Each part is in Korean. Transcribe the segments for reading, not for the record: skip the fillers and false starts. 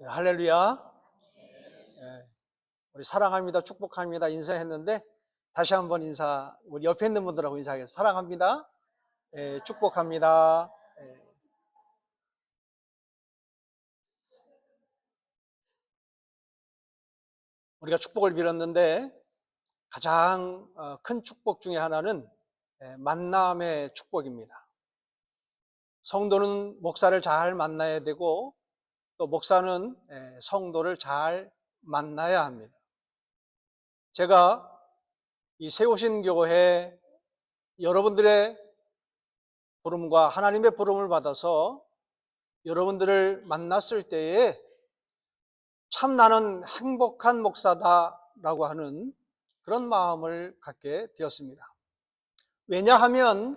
할렐루야. 예, 우리 사랑합니다, 축복합니다 인사했는데 다시 한번 우리 옆에 있는 분들하고 인사하겠습니다. 사랑합니다. 축복합니다. 우리가 축복을 빌었는데 가장 큰 축복 중에 하나는 만남의 축복입니다. 성도는 목사를 잘 만나야 되고 또 목사는 성도를 잘 만나야 합니다. 제가 이 세우신 교회 여러분들의 부름과 하나님의 부름을 받아서 여러분들을 만났을 때에 참 나는 행복한 목사다라고 하는 그런 마음을 갖게 되었습니다. 왜냐하면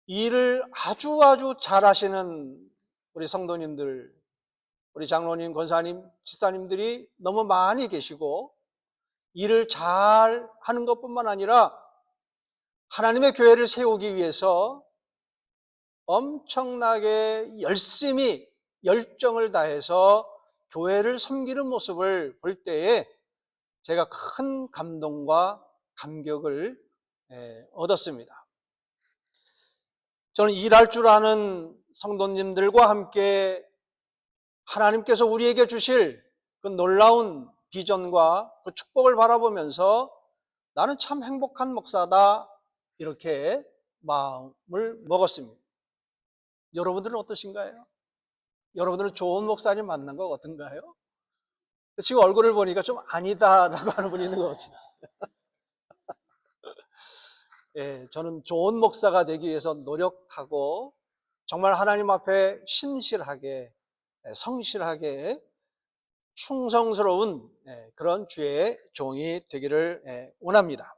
이 일을 아주 잘하시는 우리 성도님들, 우리 장로님, 권사님, 집사님들이 너무 많이 계시고 일을 잘 하는 것뿐만 아니라 하나님의 교회를 세우기 위해서 엄청나게 열심히 열정을 다해서 교회를 섬기는 모습을 볼 때에 제가 큰 감동과 감격을 얻었습니다. 저는 일할 줄 아는 성도님들과 함께 하나님께서 우리에게 주실 그 놀라운 비전과 그 축복을 바라보면서 나는 참 행복한 목사다 이렇게 마음을 먹었습니다. 여러분들은 어떠신가요? 여러분들은 좋은 목사님 만난 거 어떤가요? 지금 얼굴을 보니까 좀 아니다라고 하는 분이 있는 것 같아요. 저는 좋은 목사가 되기 위해서 노력하고 정말 하나님 앞에 신실하게, 성실하게 충성스러운 그런 주의 종이 되기를 원합니다.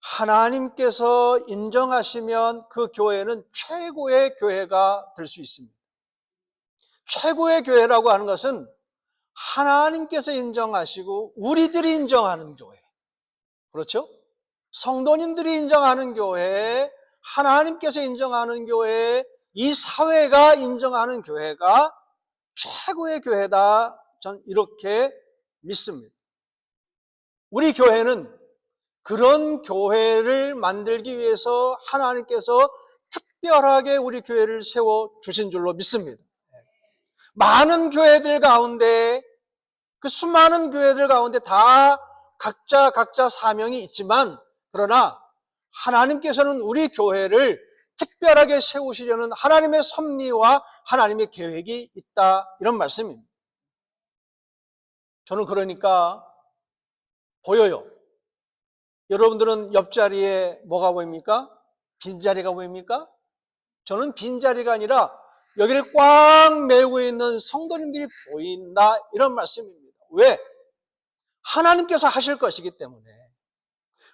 하나님께서 인정하시면 그 교회는 최고의 교회가 될 수 있습니다. 최고의 교회라고 하는 것은 하나님께서 인정하시고 우리들이 인정하는 교회, 그렇죠? 성도님들이 인정하는 교회, 하나님께서 인정하는 교회, 이 사회가 인정하는 교회가 최고의 교회다, 전 이렇게 믿습니다. 우리 교회는 그런 교회를 만들기 위해서 하나님께서 특별하게 우리 교회를 세워주신 줄로 믿습니다. 많은 교회들 가운데, 그 수많은 교회들 가운데 다 각자 사명이 있지만, 그러나 하나님께서는 우리 교회를 특별하게 세우시려는 하나님의 섭리와 하나님의 계획이 있다, 이런 말씀입니다. 저는 그러니까 보여요. 여러분들은 옆자리에 뭐가 보입니까? 빈자리가 보입니까? 저는 빈자리가 아니라 여기를 꽉 메우고 있는 성도님들이 보인다, 이런 말씀입니다. 왜? 하나님께서 하실 것이기 때문에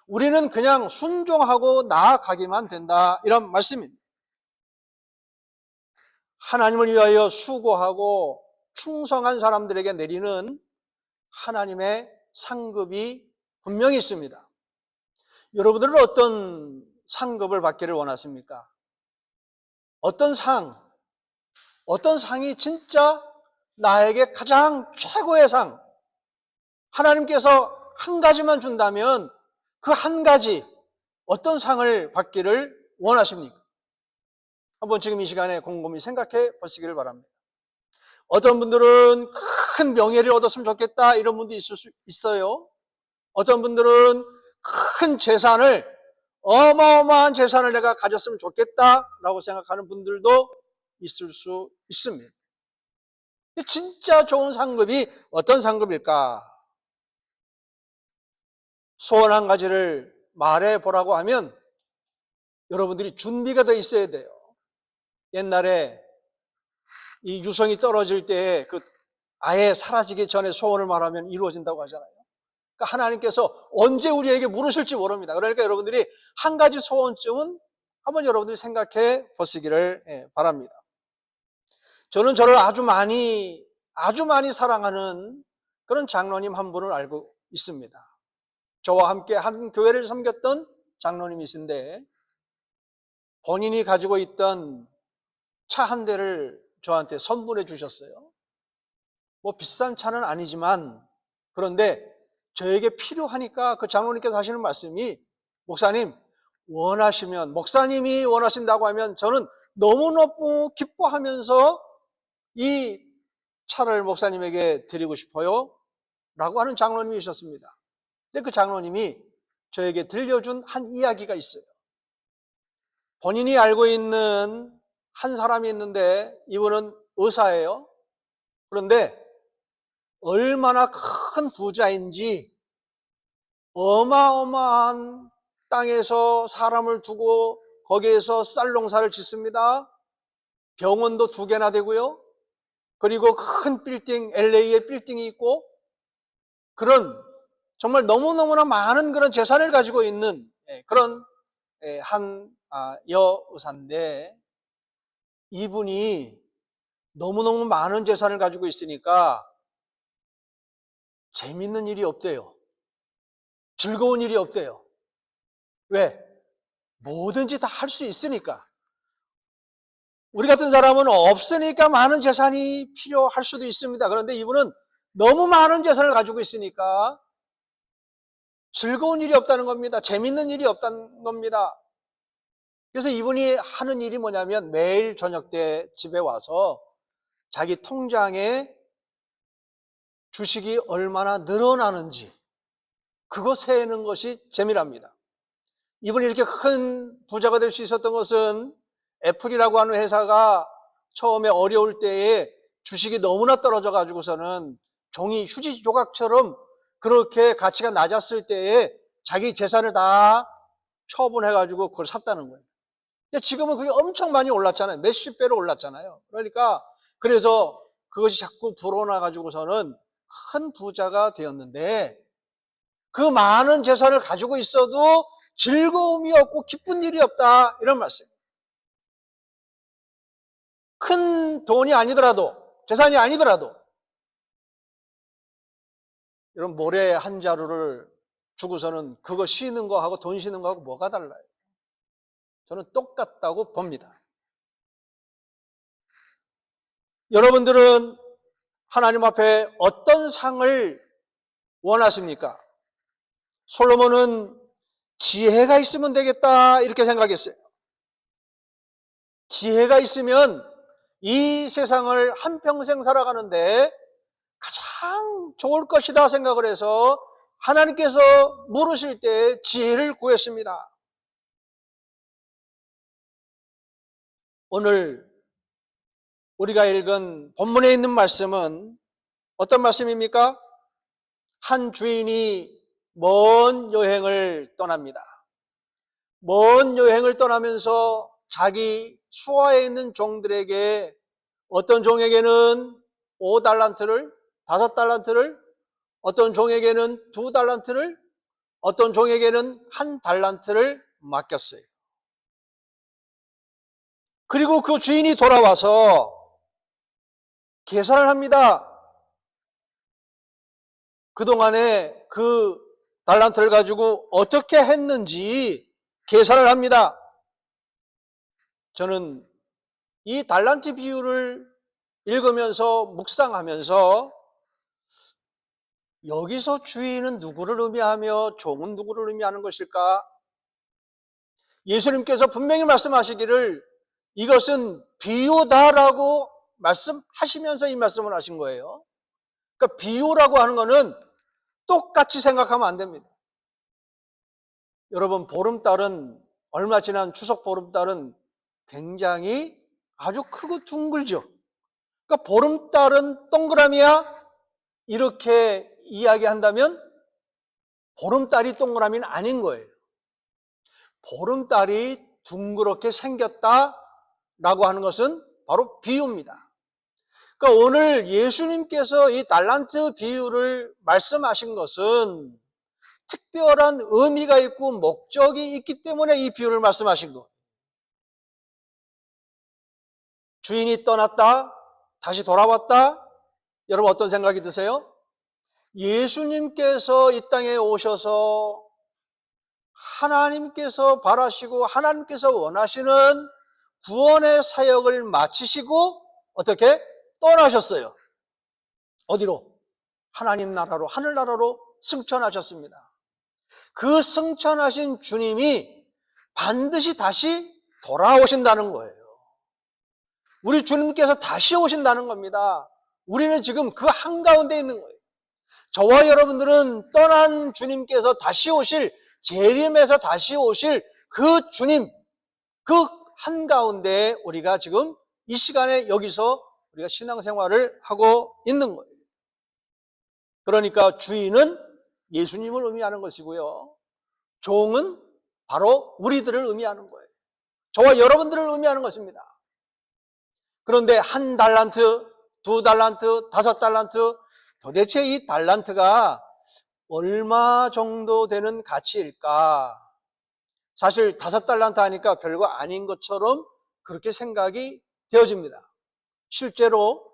우리는 그냥 순종하고 나아가기만 된다, 이런 말씀입니다. 하나님을 위하여 수고하고 충성한 사람들에게 내리는 하나님의 상급이 분명히 있습니다. 여러분들은 어떤 상급을 받기를 원하십니까? 어떤 상이 진짜 나에게 가장 최고의 상, 하나님께서 한 가지만 준다면 그 한 가지 어떤 상을 받기를 원하십니까? 한번 지금 이 시간에 곰곰이 생각해 보시기를 바랍니다. 어떤 분들은 큰 명예를 얻었으면 좋겠다, 이런 분도 있을 수 있어요. 어떤 분들은 큰 재산을, 어마어마한 재산을 내가 가졌으면 좋겠다라고 생각하는 분들도 있을 수 있습니다. 진짜 좋은 상급이 어떤 상급일까? 소원 한 가지를 말해보라고 하면 여러분들이 준비가 돼 있어야 돼요. 옛날에 이 유성이 떨어질 때 아예 사라지기 전에 소원을 말하면 이루어진다고 하잖아요. 그러니까 하나님께서 언제 우리에게 물으실지 모릅니다. 그러니까 여러분들이 한 가지 소원쯤은 한번 여러분들이 생각해 보시기를 바랍니다. 저는 저를 아주 많이 사랑하는 그런 장로님 한 분을 알고 있습니다. 저와 함께 한 교회를 섬겼던 장로님이신데 본인이 가지고 있던 차 한 대를 저한테 선물해 주셨어요. 뭐 비싼 차는 아니지만, 그런데 저에게 필요하니까 그 장로님께서 하시는 말씀이, 목사님, 원하시면, 목사님이 원하신다고 하면 저는 너무너무 기뻐하면서 이 차를 목사님에게 드리고 싶어요 라고 하는 장로님이 있었습니다. 근데 그 장로님이 저에게 들려준 한 이야기가 있어요. 본인이 알고 있는 한 사람이 있는데, 이분은 의사예요. 그런데 얼마나 큰 부자인지 어마어마한 땅에서 사람을 두고 거기에서 쌀 농사를 짓습니다. 병원도 2개나 되고요. 그리고 큰 빌딩, LA에 빌딩이 있고, 그런 정말 너무너무나 많은 그런 재산을 가지고 있는 그런 한 여의사인데, 이분이 너무너무 많은 재산을 가지고 있으니까 재밌는 일이 없대요. 즐거운 일이 없대요. 왜? 뭐든지 다 할 수 있으니까. 우리 같은 사람은 없으니까 많은 재산이 필요할 수도 있습니다. 그런데 이분은 너무 많은 재산을 가지고 있으니까 즐거운 일이 없다는 겁니다. 재밌는 일이 없다는 겁니다. 그래서 이분이 하는 일이 뭐냐면, 매일 저녁 때 집에 와서 자기 통장에 주식이 얼마나 늘어나는지 그거 세는 것이 재미랍니다. 이분이 이렇게 큰 부자가 될 수 있었던 것은 애플이라고 하는 회사가 처음에 어려울 때에 주식이 너무나 떨어져 가지고서는 종이 휴지 조각처럼 그렇게 가치가 낮았을 때에 자기 재산을 다 처분해 가지고 그걸 샀다는 거예요. 근데 지금은 그게 엄청 많이 올랐잖아요. 몇십 배로 올랐잖아요. 그러니까 그래서 그것이 자꾸 불어나 가지고서는 큰 부자가 되었는데, 그 많은 재산을 가지고 있어도 즐거움이 없고 기쁜 일이 없다, 이런 말씀입니다. 큰 돈이 아니더라도, 재산이 아니더라도, 이런 모래 한 자루를 주고서는 그거 쉬는 거하고 돈 쉬는 거하고 뭐가 달라요? 저는 똑같다고 봅니다. 여러분들은 하나님 앞에 어떤 상을 원하십니까? 솔로몬은 지혜가 있으면 되겠다, 이렇게 생각했어요. 지혜가 있으면 이 세상을 한평생 살아가는데 가장 좋을 것이다 생각을 해서 하나님께서 물으실 때 지혜를 구했습니다. 오늘 우리가 읽은 본문에 있는 말씀은 어떤 말씀입니까? 한 주인이 먼 여행을 떠납니다. 먼 여행을 떠나면서 자기 수하에 있는 종들에게, 어떤 종에게는 5달란트를, 5달란트를, 어떤 종에게는 2달란트를, 어떤 종에게는 1달란트를 맡겼어요. 그리고 그 주인이 돌아와서 계산을 합니다. 그동안에 그 달란트를 가지고 어떻게 했는지 계산을 합니다. 저는 이 달란트 비유를 읽으면서 묵상하면서, 여기서 주인은 누구를 의미하며 종은 누구를 의미하는 것일까? 예수님께서 분명히 말씀하시기를 이것은 비유다라고 말씀하시면서 이 말씀을 하신 거예요. 그러니까 비유라고 하는 거는 똑같이 생각하면 안 됩니다. 여러분, 보름달은, 얼마 지난 추석 보름달은 굉장히 아주 크고 둥글죠. 그러니까 보름달은 동그라미야, 이렇게 이야기한다면 보름달이 동그라미는 아닌 거예요. 보름달이 둥그렇게 생겼다라고 하는 것은 바로 비유입니다. 그러니까 오늘 예수님께서 이 달란트 비유를 말씀하신 것은 특별한 의미가 있고 목적이 있기 때문에 이 비유를 말씀하신 것. 주인이 떠났다, 다시 돌아왔다. 여러분, 어떤 생각이 드세요? 예수님께서 이 땅에 오셔서 하나님께서 바라시고 하나님께서 원하시는 구원의 사역을 마치시고 어떻게? 떠나셨어요. 어디로? 하나님 나라로, 하늘나라로 승천하셨습니다. 그 승천하신 주님이 반드시 다시 돌아오신다는 거예요. 우리 주님께서 다시 오신다는 겁니다. 우리는 지금 그 한가운데 있는 거예요. 저와 여러분들은 떠난 주님께서 다시 오실, 재림에서 다시 오실 그 주님, 그 한가운데 우리가 지금 이 시간에 여기서 우리가 신앙생활을 하고 있는 거예요. 그러니까 주인은 예수님을 의미하는 것이고요. 종은 바로 우리들을 의미하는 거예요. 저와 여러분들을 의미하는 것입니다. 그런데 1달란트, 2달란트, 5달란트, 도대체 이 달란트가 얼마 정도 되는 가치일까? 사실 5달란트 하니까 별거 아닌 것처럼 그렇게 생각이 되어집니다. 실제로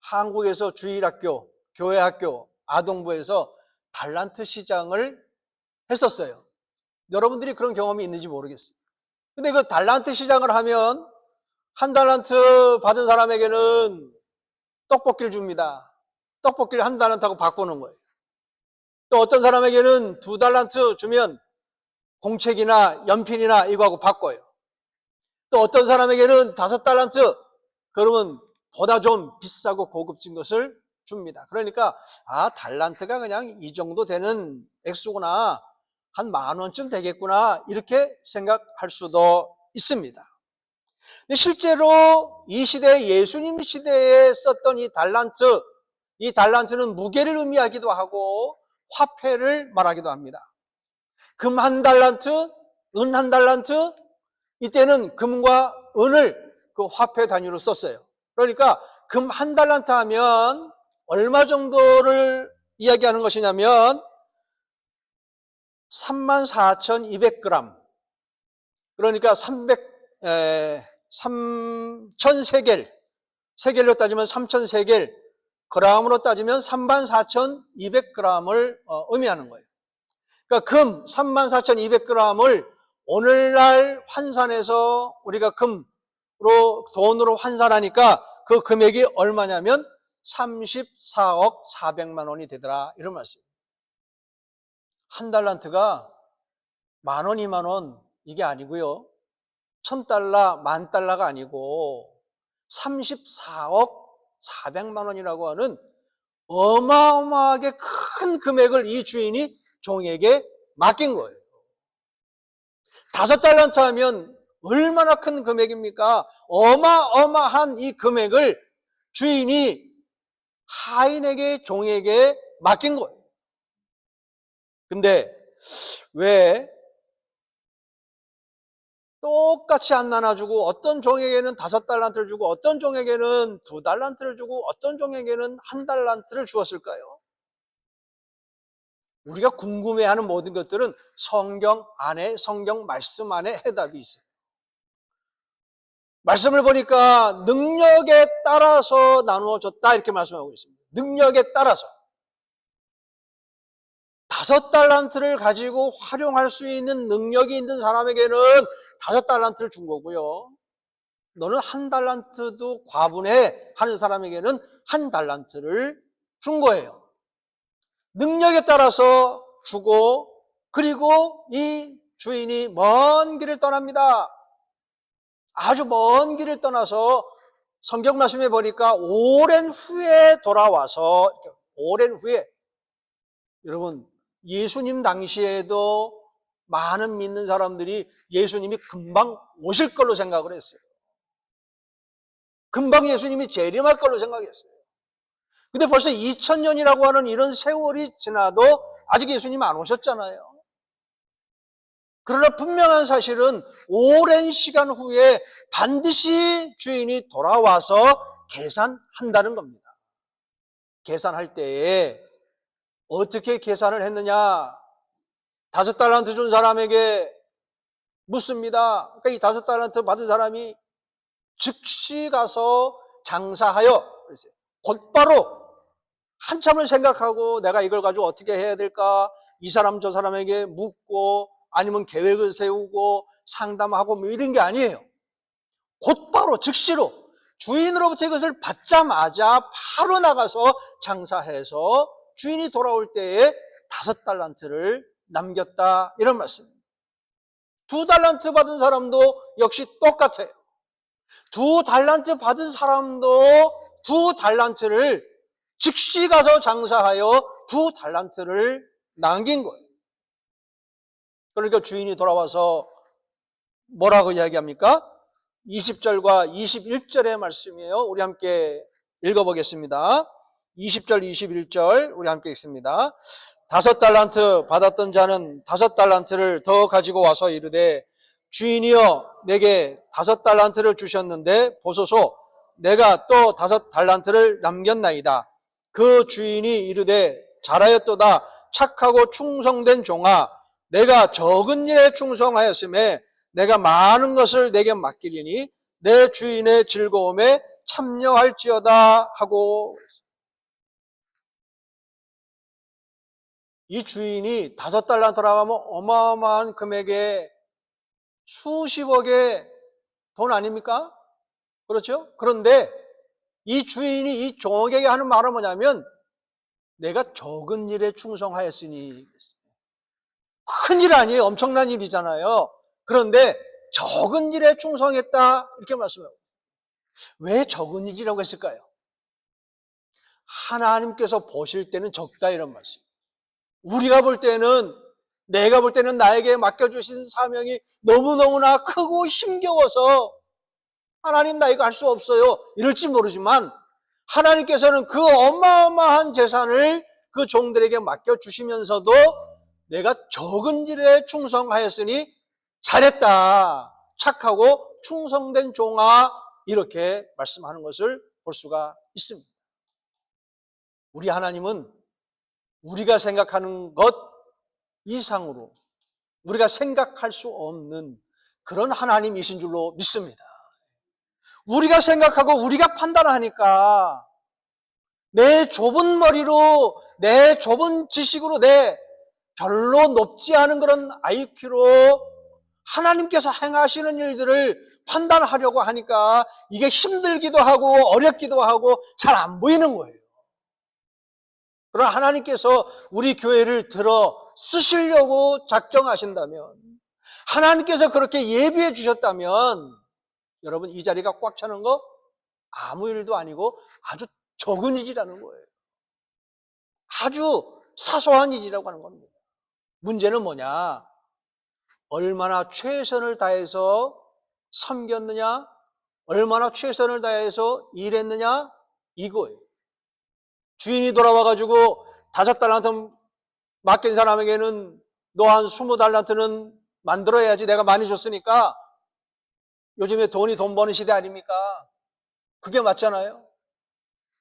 한국에서 주일학교, 교회학교, 아동부에서 달란트 시장을 했었어요. 여러분들이 그런 경험이 있는지 모르겠어요. 근데 그 달란트 시장을 하면 1달란트 받은 사람에게는 떡볶이를 줍니다. 떡볶이를 1달란트하고 바꾸는 거예요. 또 어떤 사람에게는 2달란트 주면 공책이나 연필이나 이거하고 바꿔요. 또 어떤 사람에게는 5달란트, 그러면 보다 좀 비싸고 고급진 것을 줍니다. 그러니까 달란트가 그냥 이 정도 되는 액수구나, 한 10,000원쯤 되겠구나, 이렇게 생각할 수도 있습니다. 근데 실제로 이 시대, 예수님 시대에 썼던 이 달란트는 무게를 의미하기도 하고 화폐를 말하기도 합니다. 금 1달란트, 은 1달란트, 이때는 금과 은을 그 화폐 단위로 썼어요. 그러니까 금 1달란트 하면 얼마 정도를 이야기하는 것이냐면 34,200g, 그러니까 3,000세겔, 세겔로 따지면 3,000세겔, 그람으로 따지면 34,200g을 의미하는 거예요. 그러니까 금 34,200g을 오늘날 환산해서 우리가 금으로, 돈으로 환산하니까 그 금액이 얼마냐면 34억 400만 원이 되더라, 이런 말씀입니다. 1달란트가 10,000원, 20,000원 이게 아니고요, 1,000달러, 10,000달러가 아니고 34억 400만 원이라고 하는 어마어마하게 큰 금액을 이 주인이 종에게 맡긴 거예요. 5달란트 하면 얼마나 큰 금액입니까? 어마어마한 이 금액을 주인이 하인에게, 종에게 맡긴 거예요. 근데 왜 똑같이 안 나눠주고 어떤 종에게는 5달란트를 주고 어떤 종에게는 2달란트를 주고 어떤 종에게는 1달란트를 주었을까요? 우리가 궁금해하는 모든 것들은 성경 안에, 성경 말씀 안에 해답이 있어요. 말씀을 보니까 능력에 따라서 나누어졌다, 이렇게 말씀하고 있습니다. 능력에 따라서. 5달란트를 가지고 활용할 수 있는 능력이 있는 사람에게는 5달란트를 준 거고요. 너는 1달란트도 과분해 하는 사람에게는 1달란트를 준 거예요. 능력에 따라서 주고, 그리고 이 주인이 먼 길을 떠납니다. 아주 먼 길을 떠나서 성경 말씀에 보니까 오랜 후에 돌아와서, 오랜 후에, 여러분, 예수님 당시에도 많은 믿는 사람들이 예수님이 금방 오실 걸로 생각을 했어요. 금방 예수님이 재림할 걸로 생각했어요. 근데 벌써 2000년이라고 하는 이런 세월이 지나도 아직 예수님 안 오셨잖아요. 그러나 분명한 사실은 오랜 시간 후에 반드시 주인이 돌아와서 계산한다는 겁니다. 계산할 때에 어떻게 계산을 했느냐? 5달란트 준 사람에게 묻습니다. 그러니까 이 5달란트 받은 사람이 즉시 가서 장사하여, 곧바로 한참을 생각하고 내가 이걸 가지고 어떻게 해야 될까? 이 사람 저 사람에게 묻고 아니면 계획을 세우고 상담하고 뭐 이런 게 아니에요. 곧바로 즉시로 주인으로부터 이것을 받자마자 바로 나가서 장사해서 주인이 돌아올 때에 5달란트를 남겼다, 이런 말씀입니다. 2달란트 받은 사람도 역시 똑같아요. 2달란트 받은 사람도 2달란트를 즉시 가서 장사하여 2달란트를 남긴 거예요. 그러니까 주인이 돌아와서 뭐라고 이야기합니까? 20절과 21절의 말씀이에요. 우리 함께 읽어보겠습니다. 20절, 21절 우리 함께 읽습니다. 5달란트 받았던 자는 5달란트를 더 가지고 와서 이르되 주인이여 내게 5달란트를 주셨는데 보소서 내가 또 5달란트를 남겼나이다. 그 주인이 이르되 잘하였도다. 착하고 충성된 종아, 내가 적은 일에 충성하였음에 내가 많은 것을 내게 맡기리니 내 주인의 즐거움에 참여할지어다 하고, 이 주인이 5달란트라고 하면 어마어마한 금액의 수십억의 돈 아닙니까? 그렇죠? 그런데 이 주인이 이 종에게 하는 말은 뭐냐면 내가 적은 일에 충성하였으니, 큰일 아니에요. 엄청난 일이잖아요. 그런데 적은 일에 충성했다, 이렇게 말씀해요. 왜 적은 일이라고 했을까요? 하나님께서 보실 때는 적다, 이런 말씀. 우리가 볼 때는, 내가 볼 때는 나에게 맡겨주신 사명이 너무너무나 크고 힘겨워서 하나님 나 이거 할 수 없어요 이럴지 모르지만, 하나님께서는 그 어마어마한 재산을 그 종들에게 맡겨주시면서도 내가 적은 일에 충성하였으니 잘했다, 착하고 충성된 종아, 이렇게 말씀하는 것을 볼 수가 있습니다. 우리 하나님은 우리가 생각하는 것 이상으로 우리가 생각할 수 없는 그런 하나님이신 줄로 믿습니다. 우리가 생각하고 우리가 판단하니까 내 좁은 머리로, 내 좁은 지식으로, 내 별로 높지 않은 그런 IQ로 하나님께서 행하시는 일들을 판단하려고 하니까 이게 힘들기도 하고 어렵기도 하고 잘 안 보이는 거예요. 그러나 하나님께서 우리 교회를 들어 쓰시려고 작정하신다면, 하나님께서 그렇게 예비해 주셨다면, 여러분 이 자리가 꽉 차는 거 아무 일도 아니고 아주 적은 일이라는 거예요. 아주 사소한 일이라고 하는 겁니다. 문제는 뭐냐? 얼마나 최선을 다해서 섬겼느냐, 얼마나 최선을 다해서 일했느냐, 이거예요. 주인이 돌아와가지고 5달란트 맡긴 사람에게는 너 한 20달란트는 만들어야지, 내가 많이 줬으니까. 요즘에 돈 버는 시대 아닙니까? 그게 맞잖아요.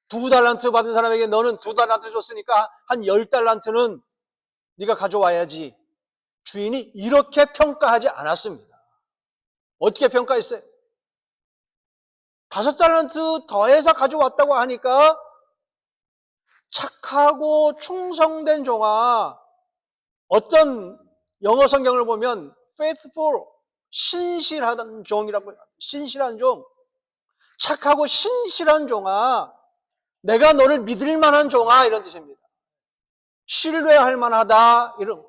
2달란트 받은 사람에게 너는 2달란트 줬으니까 한 10달란트는 네가 가져와야지. 주인이 이렇게 평가하지 않았습니다. 어떻게 평가했어요? 5달란트 더해서 가져왔다고 하니까 착하고 충성된 종아, 어떤 영어 성경을 보면 faithful, 신실하던 종이라고 해요. 신실한 종, 착하고 신실한 종아, 내가 너를 믿을 만한 종아, 이런 뜻입니다. 신뢰할 만하다, 이런.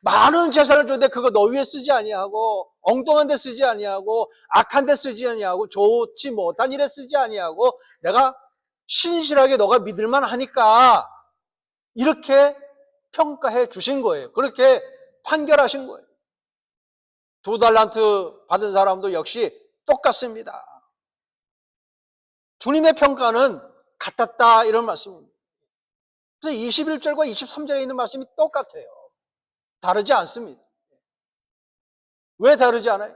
많은 재산을 줬는데 그거 너 위에 쓰지 아니하고, 엉뚱한 데 쓰지 아니하고, 악한 데 쓰지 아니하고, 좋지 못한 일에 쓰지 아니하고, 내가 신실하게 너가 믿을 만하니까 이렇게 평가해 주신 거예요. 그렇게 판결하신 거예요. 2달란트 받은 사람도 역시 똑같습니다. 주님의 평가는 같았다, 이런 말씀입니다. 그래서 21절과 23절에 있는 말씀이 똑같아요. 다르지 않습니다. 왜 다르지 않아요?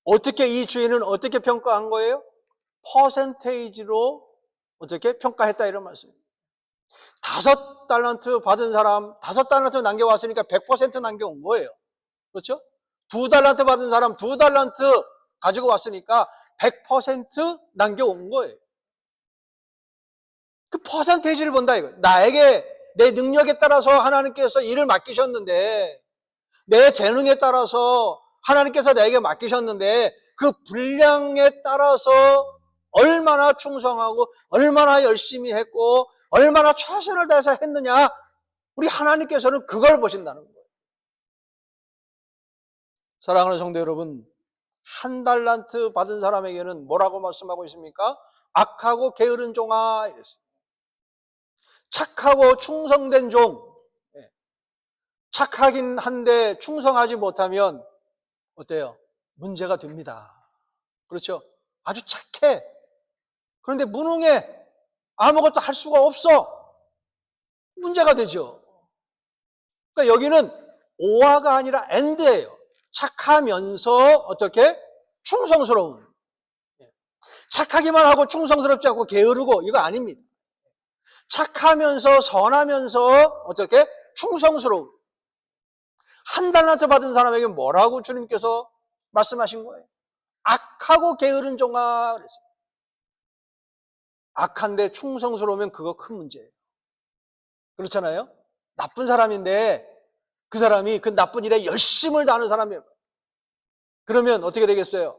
어떻게 이 주인은 어떻게 평가한 거예요? 퍼센테이지로 어떻게 평가했다, 이런 말씀입니다. 5달란트 받은 사람 5달란트 남겨왔으니까 100% 남겨온 거예요. 그렇죠? 2달란트 받은 사람 2달란트 가지고 왔으니까 100% 남겨온 거예요. 그 퍼센테이지를 본다, 이거예요. 나에게 내 능력에 따라서 하나님께서 일을 맡기셨는데, 내 재능에 따라서 하나님께서 나에게 맡기셨는데, 그 분량에 따라서 얼마나 충성하고 얼마나 열심히 했고 얼마나 최선을 다해서 했느냐, 우리 하나님께서는 그걸 보신다는 거예요. 사랑하는 성도 여러분, 한 달란트 받은 사람에게는 뭐라고 말씀하고 있습니까? 악하고 게으른 종아 이랬어요. 착하고 충성된 종. 착하긴 한데 충성하지 못하면 어때요? 문제가 됩니다. 그렇죠? 아주 착해. 그런데 무능해. 아무것도 할 수가 없어. 문제가 되죠. 그러니까 여기는 오화가 아니라 엔드예요. 착하면서 어떻게? 충성스러운. 착하기만 하고 충성스럽지 않고 게으르고 이거 아닙니다. 착하면서 선하면서 어떻게? 충성스러운. 한 달란트 받은 사람에게 뭐라고 주님께서 말씀하신 거예요? 악하고 게으른 종아 그랬어요. 악한데 충성스러우면 그거 큰 문제예요. 그렇잖아요? 나쁜 사람인데 그 사람이 그 나쁜 일에 열심을 다하는 사람이에요. 그러면 어떻게 되겠어요?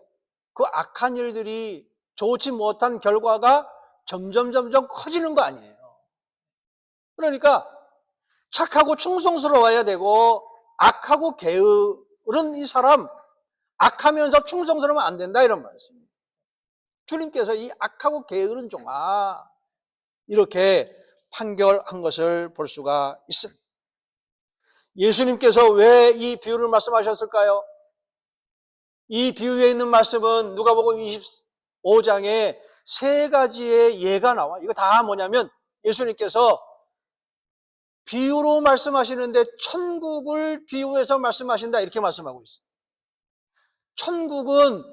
그 악한 일들이 좋지 못한 결과가 점점 커지는 거 아니에요. 그러니까 착하고 충성스러워야 되고 악하고 게으른 이 사람, 악하면서 충성스러우면 안 된다 이런 말씀입니다. 주님께서 이 악하고 게으른 종아 이렇게 판결한 것을 볼 수가 있습니다. 예수님께서 왜 이 비유를 말씀하셨을까요? 이 비유에 있는 말씀은 누가복음 25장에 세 가지의 예가 나와. 이거 다 뭐냐면 예수님께서 비유로 말씀하시는데 천국을 비유해서 말씀하신다 이렇게 말씀하고 있어요. 천국은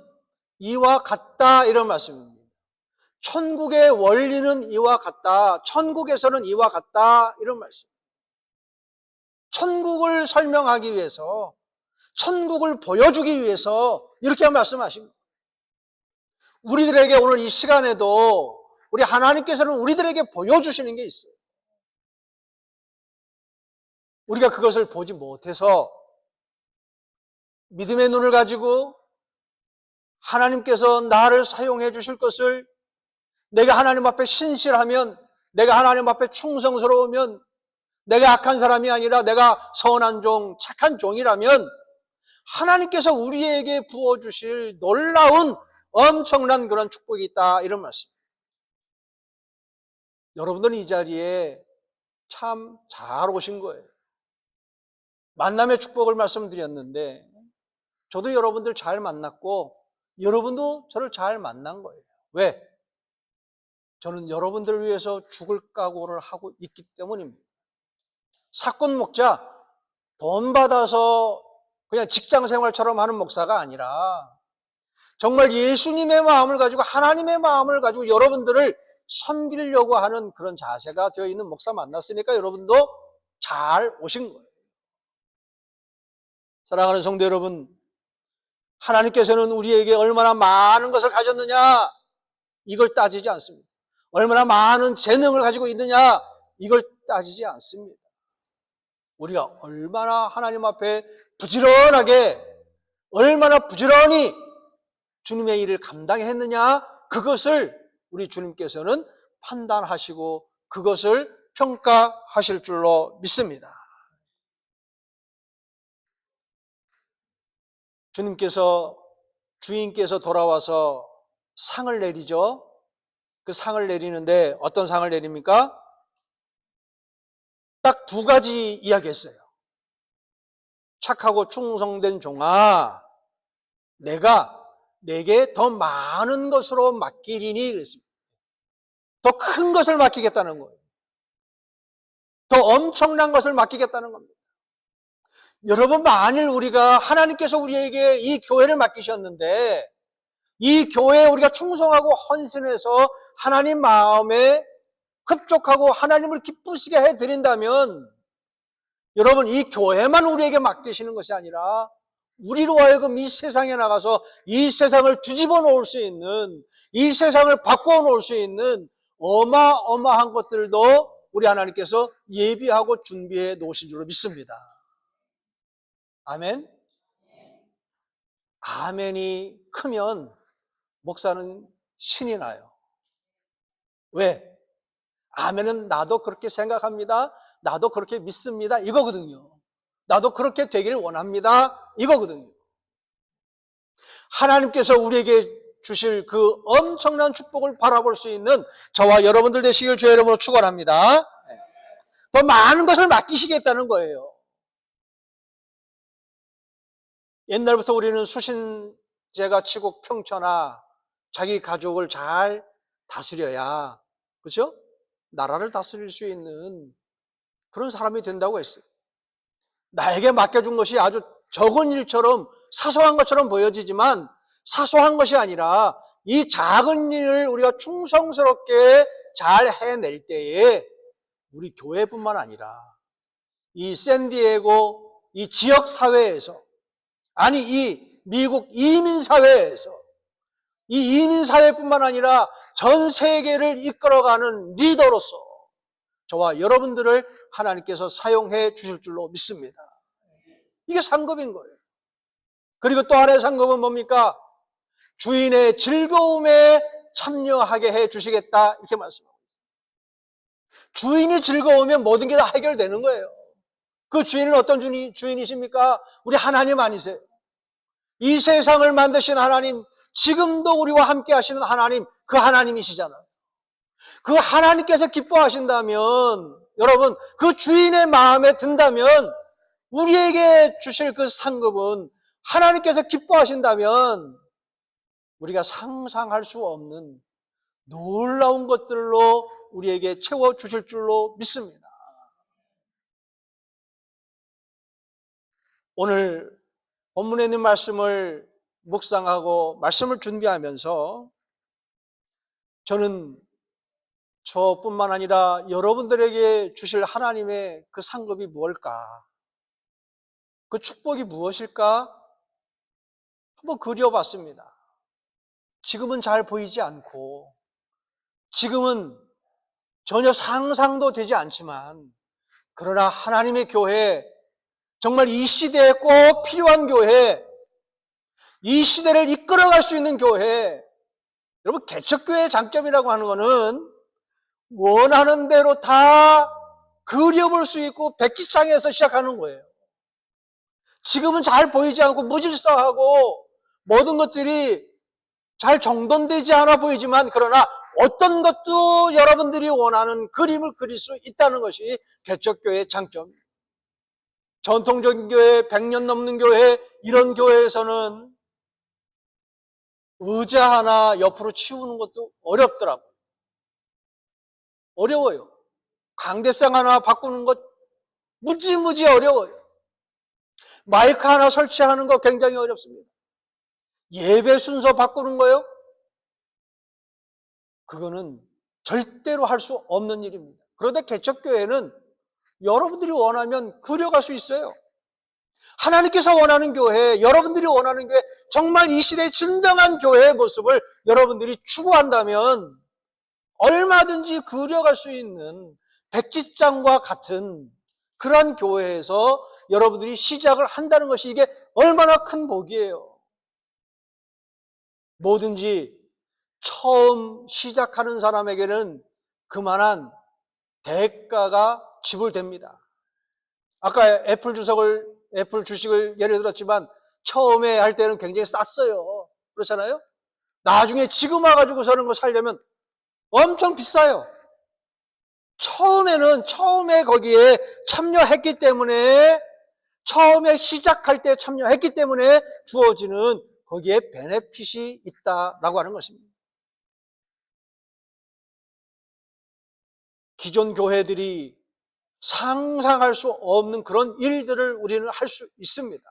이와 같다 이런 말씀입니다. 천국의 원리는 이와 같다. 천국에서는 이와 같다 이런 말씀. 천국을 설명하기 위해서, 천국을 보여주기 위해서 이렇게 말씀하십니다. 우리들에게 오늘 이 시간에도 우리 하나님께서는 우리들에게 보여주시는 게 있어요. 우리가 그것을 보지 못해서 믿음의 눈을 가지고 하나님께서 나를 사용해 주실 것을, 내가 하나님 앞에 신실하면, 내가 하나님 앞에 충성스러우면, 내가 악한 사람이 아니라 내가 선한 종, 착한 종이라면 하나님께서 우리에게 부어주실 놀라운 엄청난 그런 축복이 있다 이런 말씀. 여러분들은 이 자리에 참 잘 오신 거예요. 만남의 축복을 말씀드렸는데 저도 여러분들 잘 만났고 여러분도 저를 잘 만난 거예요. 왜? 저는 여러분들을 위해서 죽을 각오를 하고 있기 때문입니다. 사건 목자, 돈 받아서 그냥 직장 생활처럼 하는 목사가 아니라 정말 예수님의 마음을 가지고 하나님의 마음을 가지고 여러분들을 섬기려고 하는 그런 자세가 되어 있는 목사 만났으니까 여러분도 잘 오신 거예요. 사랑하는 성도 여러분, 하나님께서는 우리에게 얼마나 많은 것을 가졌느냐 이걸 따지지 않습니다. 얼마나 많은 재능을 가지고 있느냐 이걸 따지지 않습니다. 우리가 얼마나 하나님 앞에 부지런하게, 얼마나 부지런히 주님의 일을 감당했느냐 그것을 우리 주님께서는 판단하시고 그것을 평가하실 줄로 믿습니다. 주인께서 돌아와서 상을 내리죠. 그 상을 내리는데 어떤 상을 내립니까? 딱 두 가지 이야기했어요. 착하고 충성된 종아, 내게 더 많은 것으로 맡기리니 그랬습니다. 더 큰 것을 맡기겠다는 거예요. 더 엄청난 것을 맡기겠다는 겁니다. 여러분, 만일 우리가 하나님께서 우리에게 이 교회를 맡기셨는데 이 교회에 우리가 충성하고 헌신해서 하나님 마음에 흡족하고 하나님을 기쁘시게 해드린다면 여러분, 이 교회만 우리에게 맡기시는 것이 아니라 우리로 하여금 이 세상에 나가서 이 세상을 뒤집어 놓을 수 있는, 이 세상을 바꾸어 놓을 수 있는 어마어마한 것들도 우리 하나님께서 예비하고 준비해 놓으신 줄로 믿습니다. 아멘? 아멘이 크면 목사는 신이 나요. 왜? 아멘은 나도 그렇게 생각합니다. 나도 그렇게 믿습니다. 이거거든요. 나도 그렇게 되기를 원합니다. 이거거든요. 하나님께서 우리에게 주실 그 엄청난 축복을 바라볼 수 있는 저와 여러분들 되시길 주의 이름으로 축원합니다. 더 많은 것을 맡기시겠다는 거예요. 옛날부터 우리는 수신제가 치고 평천하 자기 가족을 잘 다스려야, 그렇죠? 나라를 다스릴 수 있는 그런 사람이 된다고 했어요. 나에게 맡겨준 것이 아주 적은 일처럼 사소한 것처럼 보여지지만 사소한 것이 아니라 이 작은 일을 우리가 충성스럽게 잘 해낼 때에 우리 교회뿐만 아니라 이 샌디에고 이 지역 사회에서, 아니 이 미국 이민 사회에서, 이 이민 사회뿐만 아니라 전 세계를 이끌어가는 리더로서 저와 여러분들을 하나님께서 사용해 주실 줄로 믿습니다. 이게 상급인 거예요. 그리고 또 하나의 상급은 뭡니까? 주인의 즐거움에 참여하게 해 주시겠다, 이렇게 말씀합니다. 주인이 즐거우면 모든 게 다 해결되는 거예요. 그 주인은 어떤 주인이십니까? 우리 하나님 아니세요? 이 세상을 만드신 하나님, 지금도 우리와 함께 하시는 하나님, 그 하나님이시잖아요. 그 하나님께서 기뻐하신다면, 여러분, 그 주인의 마음에 든다면 우리에게 주실 그 상급은, 하나님께서 기뻐하신다면 우리가 상상할 수 없는 놀라운 것들로 우리에게 채워주실 줄로 믿습니다. 오늘 본문에 있는 말씀을 묵상하고 말씀을 준비하면서 저는 저뿐만 아니라 여러분들에게 주실 하나님의 그 상급이 무엇일까? 그 축복이 무엇일까? 한번 그려봤습니다. 지금은 잘 보이지 않고, 지금은 전혀 상상도 되지 않지만, 그러나 하나님의 교회, 정말 이 시대에 꼭 필요한 교회, 이 시대를 이끌어갈 수 있는 교회, 여러분, 개척교회의 장점이라고 하는 것은 원하는 대로 다 그려볼 수 있고 백지장에서 시작하는 거예요. 지금은 잘 보이지 않고 무질서하고 모든 것들이 잘 정돈되지 않아 보이지만, 그러나 어떤 것도 여러분들이 원하는 그림을 그릴 수 있다는 것이 개척교회의 장점입니다. 전통적인 교회, 100년 넘는 교회, 이런 교회에서는 의자 하나 옆으로 치우는 것도 어렵더라고요. 어려워요. 강대상 하나 바꾸는 것 무지무지 어려워요. 마이크 하나 설치하는 거 굉장히 어렵습니다. 예배 순서 바꾸는 거요? 그거는 절대로 할 수 없는 일입니다. 그런데 개척교회는 여러분들이 원하면 그려갈 수 있어요. 하나님께서 원하는 교회, 여러분들이 원하는 교회, 정말 이 시대의 진정한 교회의 모습을 여러분들이 추구한다면 얼마든지 그려갈 수 있는 백지장과 같은 그런 교회에서 여러분들이 시작을 한다는 것이, 이게 얼마나 큰 복이에요. 뭐든지 처음 시작하는 사람에게는 그만한 대가가 지불됩니다. 아까 애플 주식을 예를 들었지만 처음에 할 때는 굉장히 쌌어요. 그렇잖아요? 나중에 지금 와가지고 거 살려면 엄청 비싸요. 처음에 거기에 참여했기 때문에, 처음에 시작할 때 참여했기 때문에 주어지는 거기에 베네핏이 있다라고 하는 것입니다. 기존 교회들이 상상할 수 없는 그런 일들을 우리는 할 수 있습니다.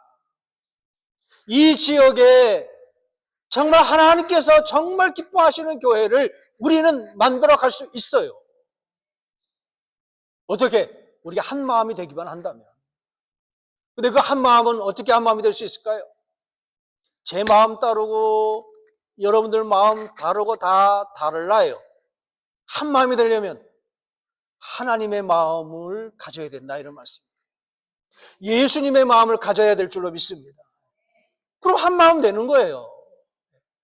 이 지역에 정말 하나님께서 정말 기뻐하시는 교회를 우리는 만들어 갈 수 있어요. 어떻게? 우리가 한 마음이 되기만 한다면. 근데 그 한 마음은 어떻게 한 마음이 될 수 있을까요? 제 마음 따르고 여러분들 마음 다르고 다 달라요. 한 마음이 되려면 하나님의 마음을 가져야 된다, 이런 말씀입니다. 예수님의 마음을 가져야 될 줄로 믿습니다. 그럼 한 마음 되는 거예요.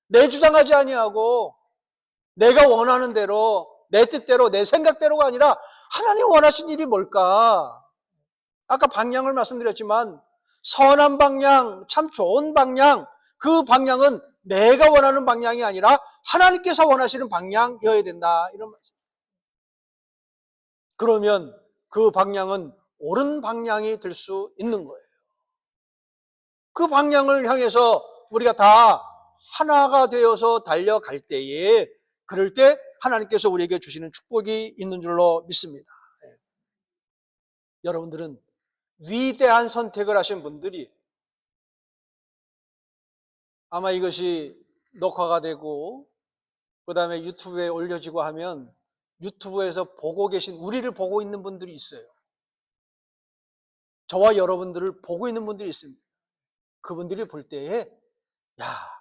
내 주장하지 아니하고 내가 원하는 대로, 내 뜻대로, 내 생각대로가 아니라 하나님 원하신 일이 뭘까? 아까 방향을 말씀드렸지만 선한 방향, 참 좋은 방향, 그 방향은 내가 원하는 방향이 아니라 하나님께서 원하시는 방향이어야 된다, 이런 말씀. 그러면 그 방향은 옳은 방향이 될 수 있는 거예요. 그 방향을 향해서 우리가 다 하나가 되어서 달려갈 때에, 그럴 때 하나님께서 우리에게 주시는 축복이 있는 줄로 믿습니다. 여러분들은 위대한 선택을 하신 분들이, 아마 이것이 녹화가 되고 그 다음에 유튜브에 올려지고 하면 유튜브에서 보고 계신, 우리를 보고 있는 분들이 있어요. 저와 여러분들을 보고 있는 분들이 있습니다. 그분들이 볼 때에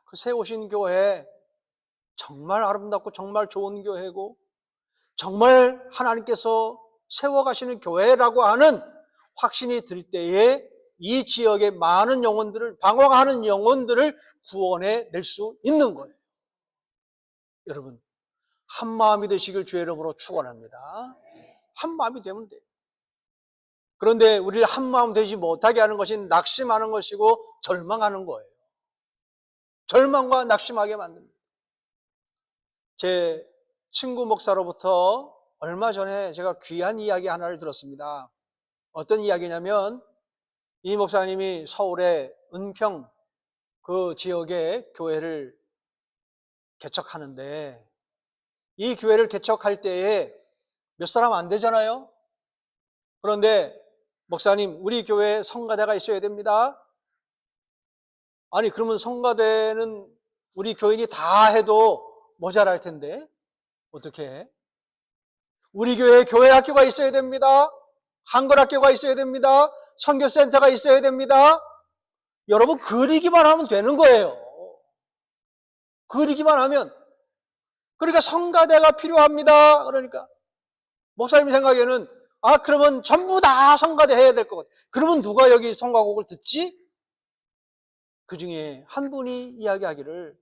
그 세우신 교회 정말 아름답고 정말 좋은 교회고 정말 하나님께서 세워가시는 교회라고 하는 확신이 들 때에 이 지역의 많은 영혼들을, 방황하는 영혼들을 구원해 낼 수 있는 거예요. 여러분, 한 마음이 되시길 주의 이름으로 축원합니다. 한 마음이 되면 돼요. 그런데 우리를 한 마음 되지 못하게 하는 것이 낙심하는 것이고 절망하는 거예요. 절망과 낙심하게 만듭니다. 제 친구 목사로부터 얼마 전에 제가 귀한 이야기 하나를 들었습니다. 어떤 이야기냐면 이 목사님이 서울의 은평 그 지역에 교회를 개척하는데, 이 교회를 개척할 때에 몇 사람 안 되잖아요. 그런데 목사님, 우리 교회에 성가대가 있어야 됩니다. 아니, 그러면 성가대는 우리 교인이 다 해도 모자랄 텐데 어떻게 해? 우리 교회에 교회학교가 있어야 됩니다. 한글학교가 있어야 됩니다. 선교센터가 있어야 됩니다. 여러분, 그리기만 하면 되는 거예요. 그리기만 하면. 그러니까 성가대가 필요합니다. 그러니까 목사님 생각에는 그러면 전부 다 성가대 해야 될 것 같아요. 그러면 누가 여기 성가곡을 듣지? 그 중에 한 분이 이야기하기를,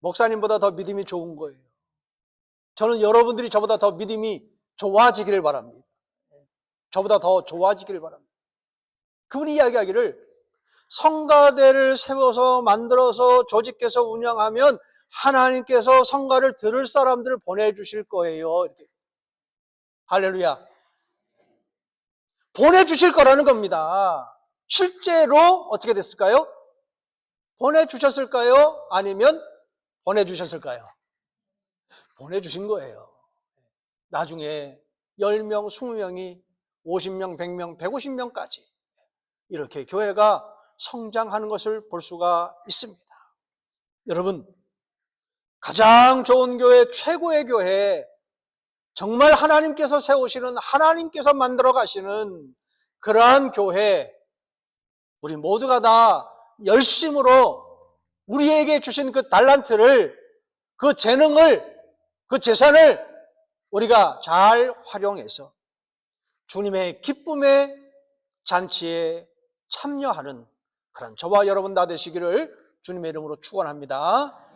목사님보다 더 믿음이 좋은 거예요. 저는 여러분들이 저보다 더 믿음이 좋아지기를 바랍니다. 저보다 더 좋아지기를 바랍니다. 그분이 이야기하기를, 성가대를 세워서 만들어서 조직해서 운영하면 하나님께서 성가를 들을 사람들을 보내주실 거예요. 이렇게. 할렐루야. 보내주실 거라는 겁니다. 실제로 어떻게 됐을까요? 보내주셨을까요? 아니면 보내주셨을까요? 보내주신 거예요. 나중에 10명, 20명이 50명, 100명, 150명까지 이렇게 교회가 성장하는 것을 볼 수가 있습니다. 여러분, 가장 좋은 교회, 최고의 교회, 정말 하나님께서 세우시는, 하나님께서 만들어 가시는 그러한 교회, 우리 모두가 다 열심으로 우리에게 주신 그 달란트를, 그 재능을, 그 재산을 우리가 잘 활용해서 주님의 기쁨의 잔치에 참여하는 그런 저와 여러분 다 되시기를 주님의 이름으로 축원합니다.